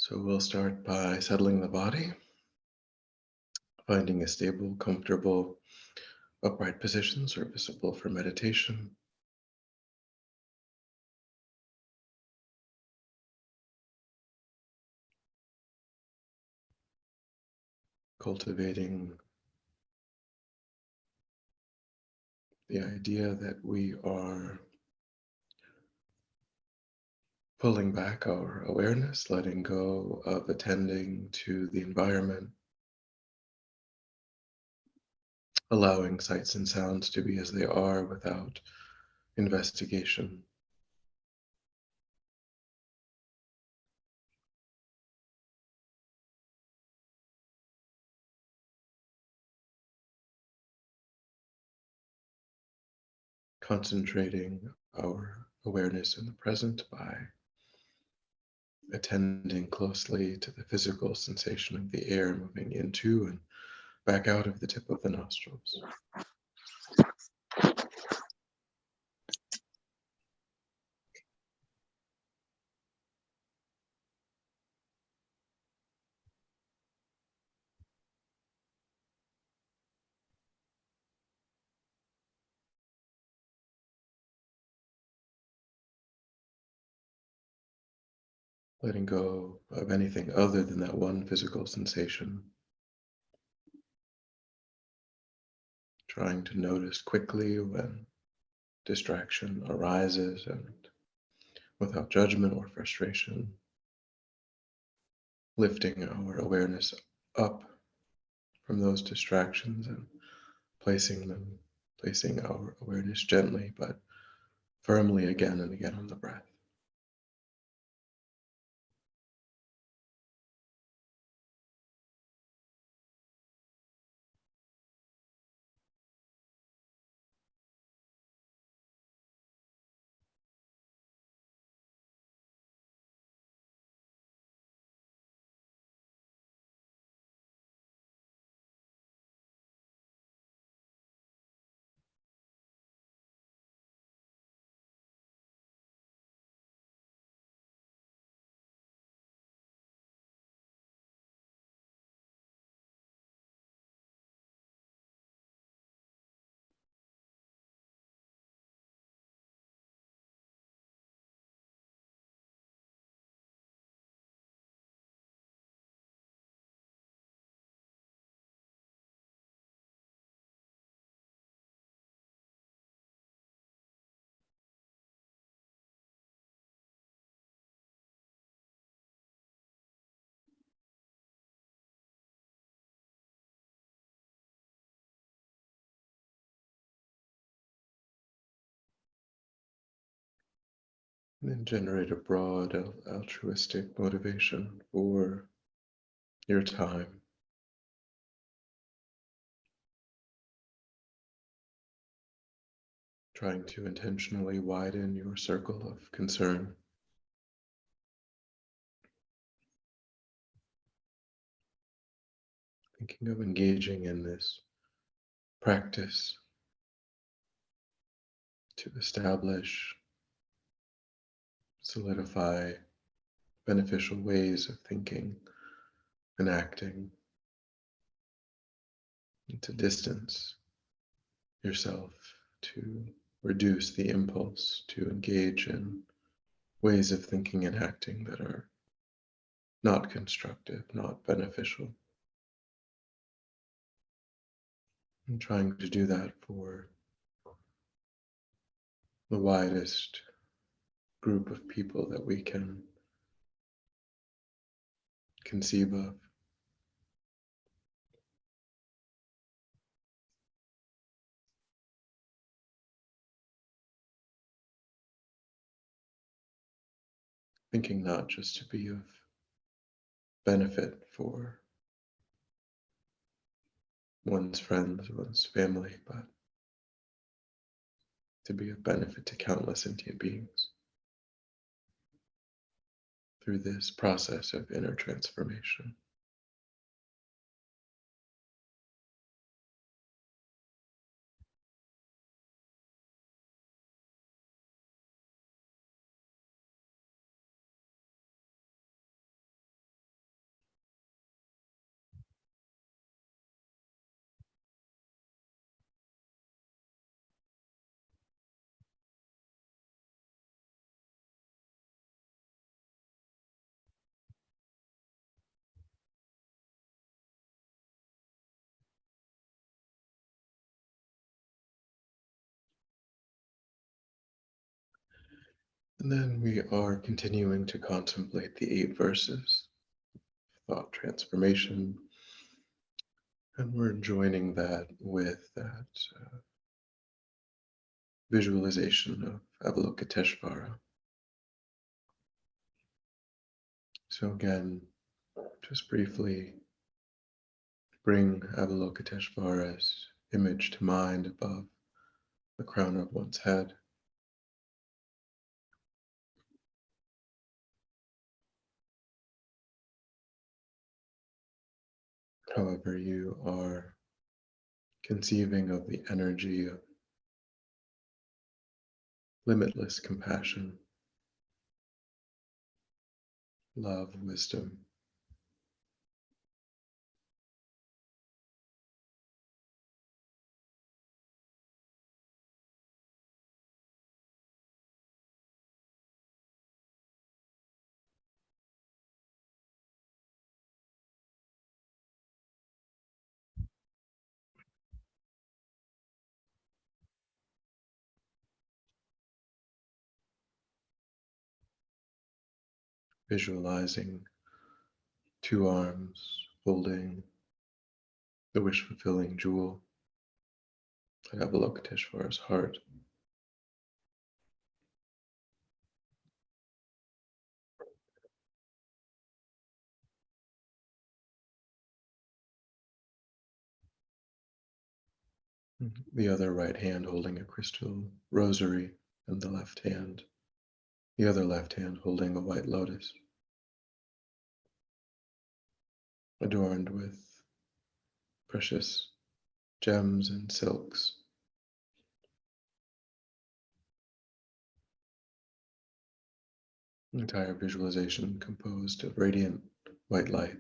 So we'll start by settling the body, finding a stable, comfortable, upright position serviceable for meditation. Cultivating the idea that we are pulling back our awareness, letting go of attending to the environment, allowing sights and sounds to be as they are without investigation. Concentrating our awareness in the present by attending closely to the physical sensation of the air moving into and back out of the tip of the nostrils. Letting go of anything other than that one physical sensation. Trying to notice quickly when distraction arises and without judgment or frustration, lifting our awareness up from those distractions and placing our awareness gently but firmly again and again on the breath. And then generate a broad altruistic motivation for your time, trying to intentionally widen your circle of concern, thinking of engaging in this practice to establish, solidify beneficial ways of thinking and acting, and to distance yourself, to reduce the impulse to engage in ways of thinking and acting that are not constructive, not beneficial. And trying to do that for the widest group of people that we can conceive of. Thinking not just to be of benefit for one's friends, one's family, but to be of benefit to countless sentient beings through this process of inner transformation. And then we are continuing to contemplate the 8 verses, thought transformation, and we're joining that with that visualization of Avalokiteshvara. So again, just briefly bring Avalokiteshvara's image to mind above the crown of one's head. However, you are conceiving of the energy of limitless compassion, love, wisdom. Visualizing 2 arms holding the wish-fulfilling jewel at Avalokiteshvara's heart. The other right hand holding a crystal rosary, and the other left hand holding a white lotus, adorned with precious gems and silks. Entire visualization composed of radiant white light.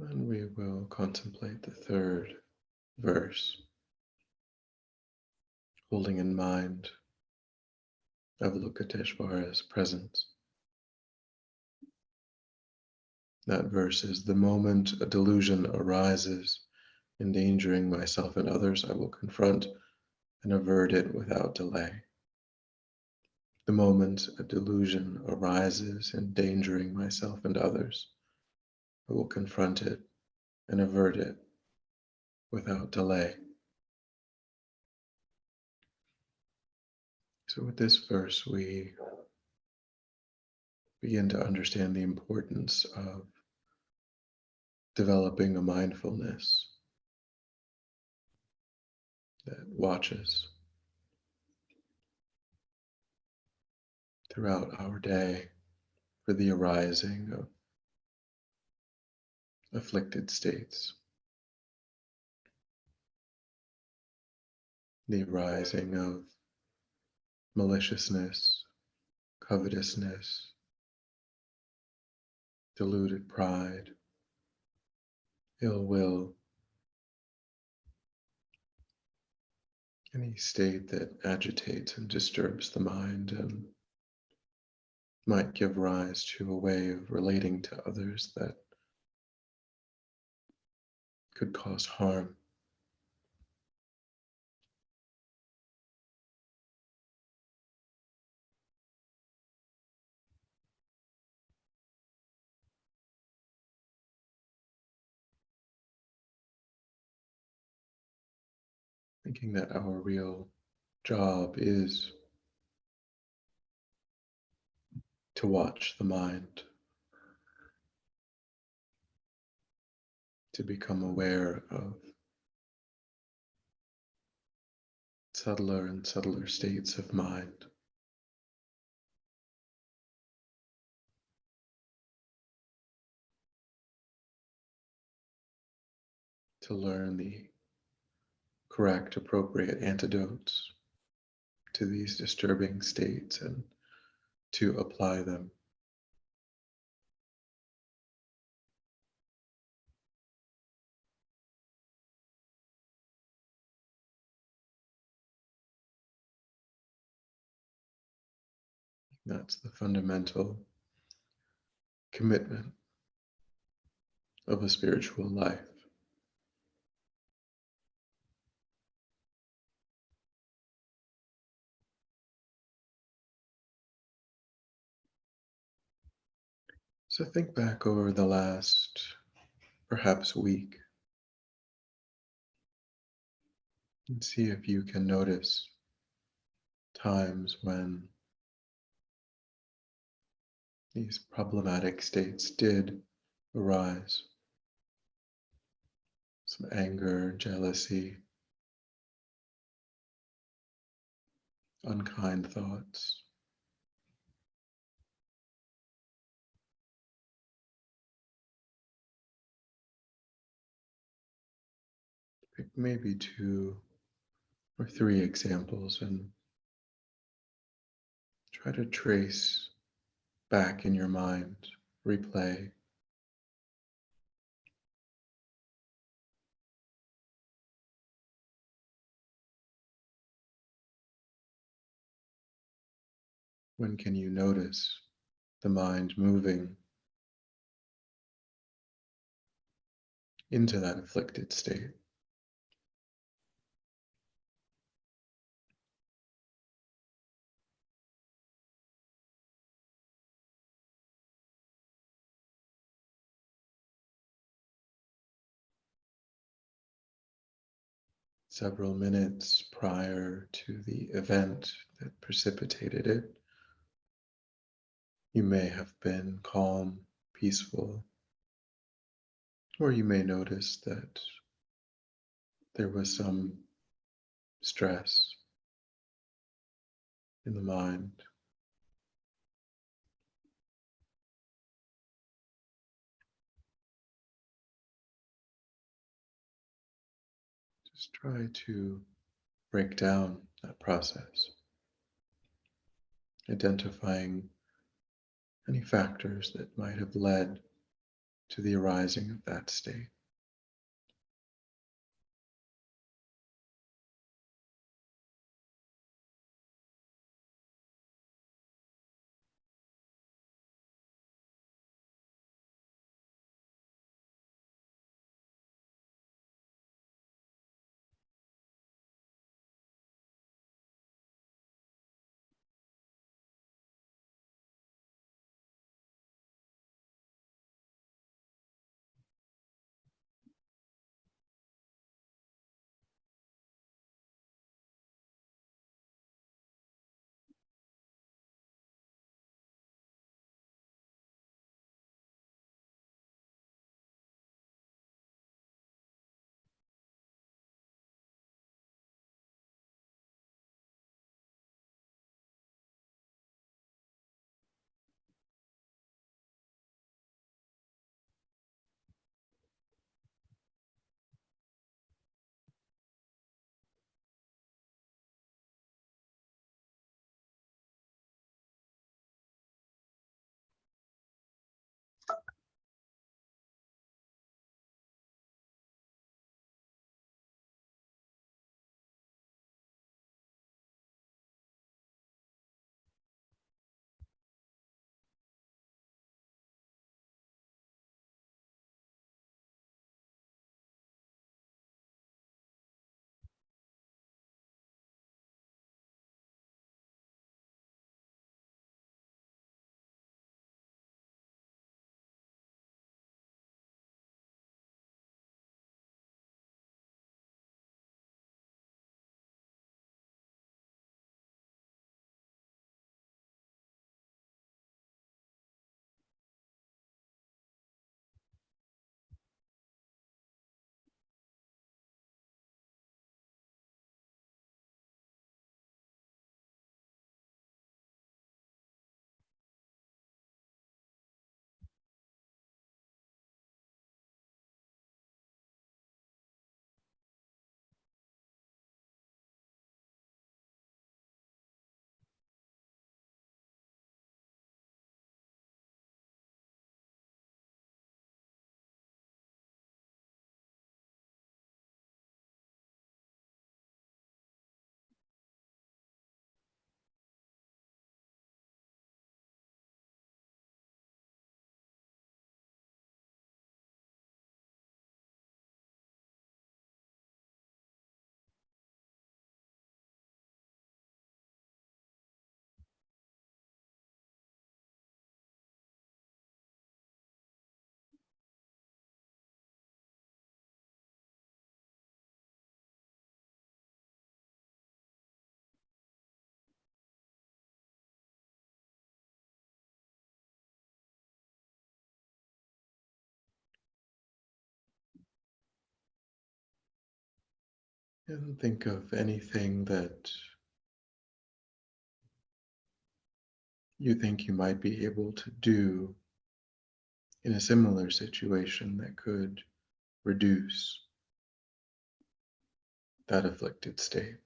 And we will contemplate the 3rd verse, holding in mind Avalokiteshvara's presence. That verse is, the moment a delusion arises, endangering myself and others, I will confront and avert it without delay. The moment a delusion arises, endangering myself and others, I will confront it and avert it without delay. So with this verse, we begin to understand the importance of developing a mindfulness that watches throughout our day for the arising of afflicted states, the arising of maliciousness, covetousness, deluded pride, ill will, any state that agitates and disturbs the mind and might give rise to a way of relating to others that could cause harm. Thinking that our real job is to watch the mind, to become aware of subtler and subtler states of mind, to learn the correct, appropriate antidotes to these disturbing states and to apply them. That's the fundamental commitment of a spiritual life. So think back over the last, perhaps, week and see if you can notice times when these problematic states did arise. Some anger, jealousy, unkind thoughts. Pick maybe 2 or 3 examples and try to trace back in your mind, replay when can you notice the mind moving into that afflicted state. Several minutes prior to the event that precipitated it, you may have been calm, peaceful, or you may notice that there was some stress in the mind. Just try to break down that process, identifying any factors that might have led to the arising of that state. And think of anything that you think you might be able to do in a similar situation that could reduce that afflicted state.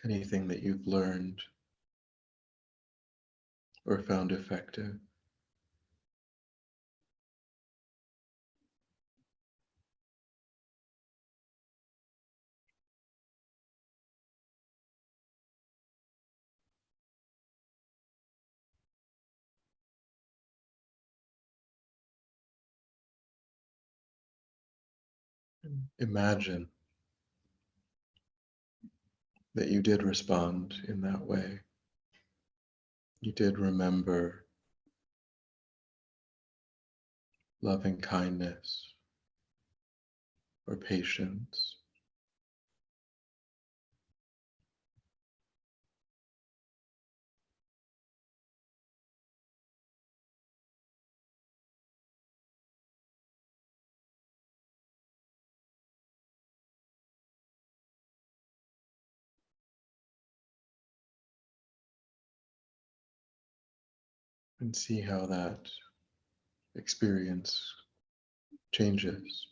Anything that you've learned or found effective. And imagine that you did respond in that way. You did remember loving kindness or patience. And see how that experience changes.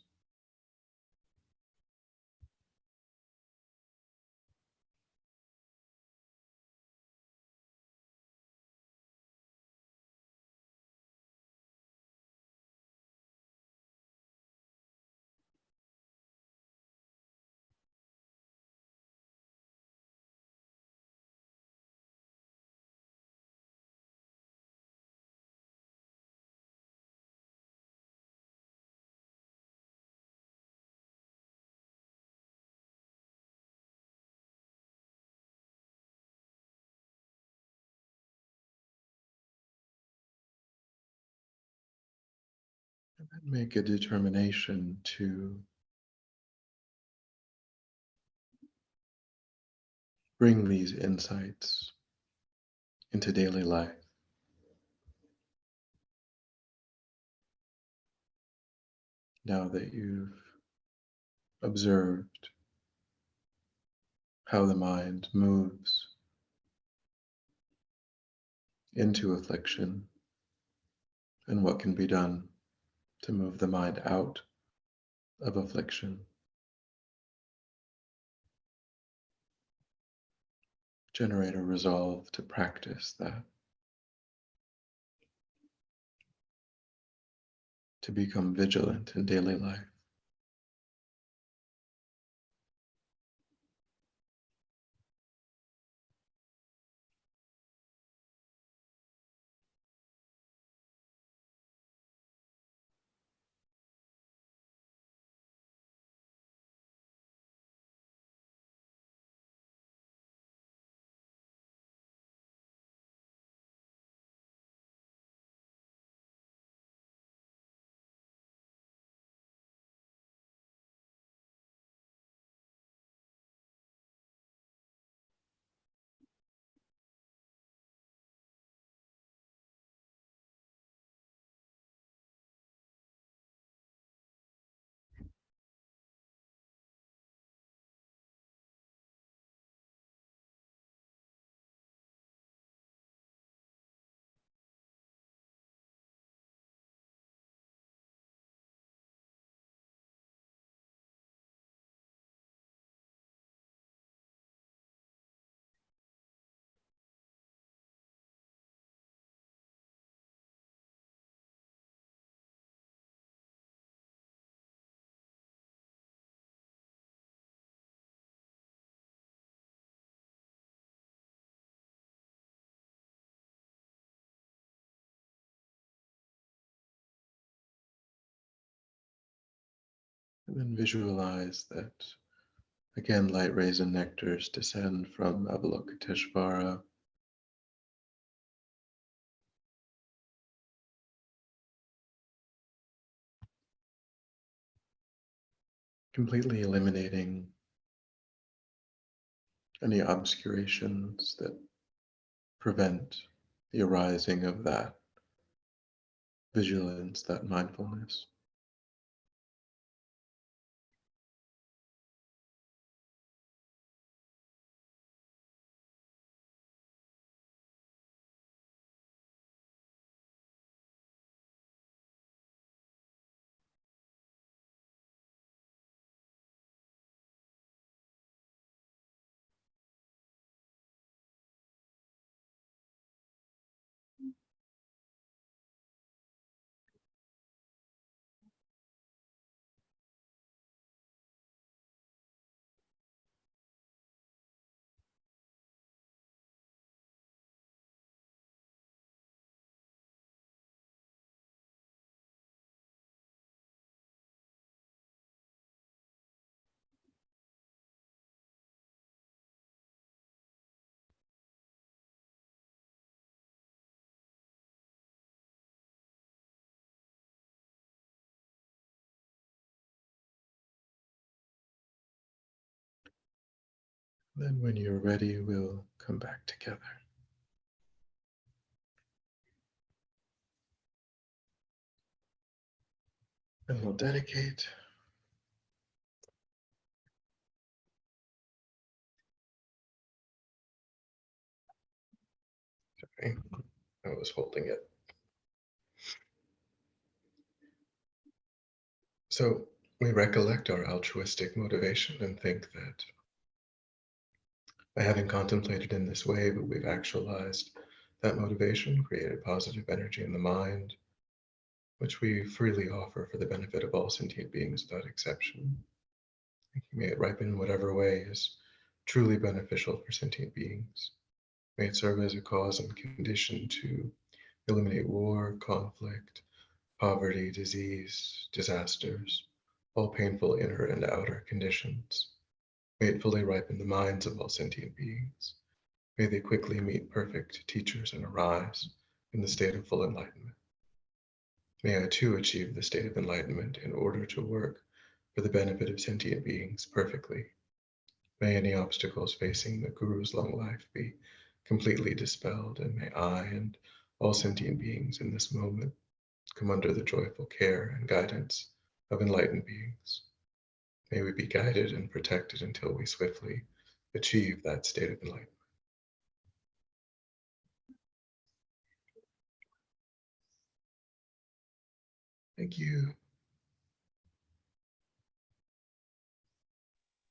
And make a determination to bring these insights into daily life. Now that you've observed how the mind moves into affliction and what can be done to move the mind out of affliction, generate a resolve to practice that, to become vigilant in daily life. And then visualize that, again, light rays and nectars descend from Avalokiteshvara, completely eliminating any obscurations that prevent the arising of that vigilance, that mindfulness. Then when you're ready, we'll come back together. And we'll dedicate okay. I was holding it. So we recollect our altruistic motivation and think that by having contemplated in this way, but we've actualized that motivation, created positive energy in the mind, which we freely offer for the benefit of all sentient beings without exception. May it ripen in whatever way is truly beneficial for sentient beings. May it serve as a cause and condition to eliminate war, conflict, poverty, disease, disasters, all painful inner and outer conditions. May it fully ripen the minds of all sentient beings. May they quickly meet perfect teachers and arise in the state of full enlightenment. May I too achieve the state of enlightenment in order to work for the benefit of sentient beings perfectly. May any obstacles facing the Guru's long life be completely dispelled, and may I and all sentient beings in this moment come under the joyful care and guidance of enlightened beings. May we be guided and protected until we swiftly achieve that state of enlightenment. Thank you.